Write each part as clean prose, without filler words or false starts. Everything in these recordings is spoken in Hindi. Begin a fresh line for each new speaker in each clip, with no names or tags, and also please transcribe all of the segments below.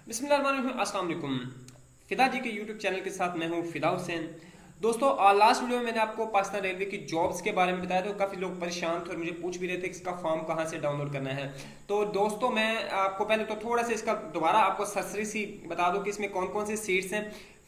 बिस्मिल्लाहिर्रहमानिर्रहीम। अस्सलाम वालेकुम। फिदा जी के यूट्यूब चैनल के साथ मैं हूं फिदा हुसैन। दोस्तों, लास्ट वीडियो में मैंने आपको पाकिस्तान रेलवे की जॉब्स के बारे में बताया, तो काफ़ी लोग परेशान थे और मुझे पूछ भी रहे थे कि इसका फॉर्म कहाँ से डाउनलोड करना है। तो दोस्तों, मैं आपको पहले तो थोड़ा सा इसका दोबारा आपको सरसरी सी बता दूं कि इसमें कौन कौन सी सीट्स हैं।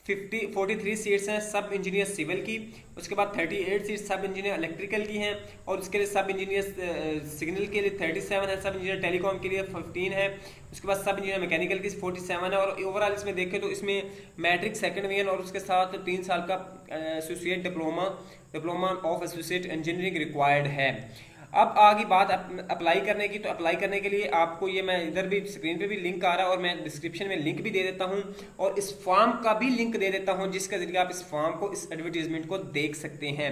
43 सीट्स हैं सब इंजीनियर सिविल की। उसके बाद 38 सीट्स सब इंजीनियर इलेक्ट्रिकल की हैं। और उसके लिए सब इंजीनियर सिग्नल के लिए 37 है, सब इंजीनियर टेलीकॉम के लिए 15 है। उसके बाद सब इंजीनियर मैकेनिकल की 47 है। और ओवरऑल इसमें देखें तो इसमें मैट्रिक सेकंड में और उसके साथ 3 साल का associate diploma of associate engineering required है। अब आगे बात अप्लाई करने की। तो अप्लाई करने के लिए आपको ये, मैं इधर भी स्क्रीन पे भी लिंक आ रहा है और मैं डिस्क्रिप्शन में लिंक भी दे देता हूँ और इस फॉर्म का भी लिंक दे देता हूँ जिसके जरिए आप इस फॉर्म को, इस एडवर्टीजमेंट को देख सकते हैं।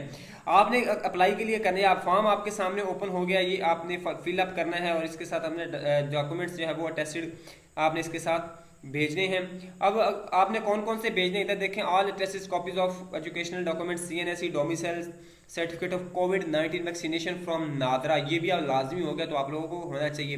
आपने अप्लाई के लिए करने, आप फॉर्म आपके सामने ओपन हो गया, ये आपने फिलअप करना है और इसके साथ अपने डॉक्यूमेंट्स जो है वो अटेस्टेड आपने इसके साथ भेजने हैं। अब आपने कौन कौन से भेजने, इधर देखें, all attested copies of educational document, CNSE domicile certificate of covid vaccination from NADRA, ये भी अब लाजमी हो गया तो आप लोगों को होना चाहिए।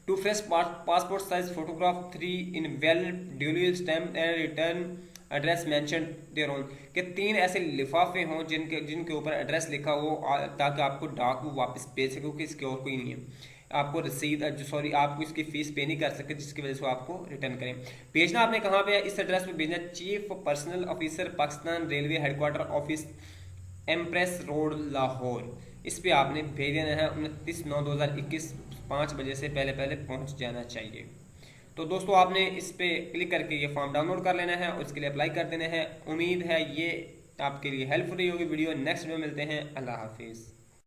Two fresh passport size photograph 3 envelope duly stamp and return address mention thereon, कि 3 ऐसे लिफाफे हों जिनके ऊपर एड्रेस लिखा हो, ताकि आपको डाक वो वापस भेज सके, क्योंकि इसके और कोई नहीं है। आपको रसीद आपको इसकी फीस पे नहीं कर सकते, जिसकी वजह से आपको रिटर्न करें। भेजना आपने कहाँ पे है, इस एड्रेस पे भेजना, chief personnel officer Pakistan railway headquarter office, empress road Lahore. इस पे आपने भेज देना है। 29/9/2021 5 बजे से पहले पहले पहुंच जाना चाहिए। तो दोस्तों, आपने इस पे क्लिक करके ये फॉर्म डाउनलोड कर लेना है और इसके लिए अप्लाई कर देना है। उम्मीद है ये आपके लिए हेल्पफुल रही होगी वीडियो। नेक्स्ट वीडियो मिलते हैं। अल्लाह हाफिज़।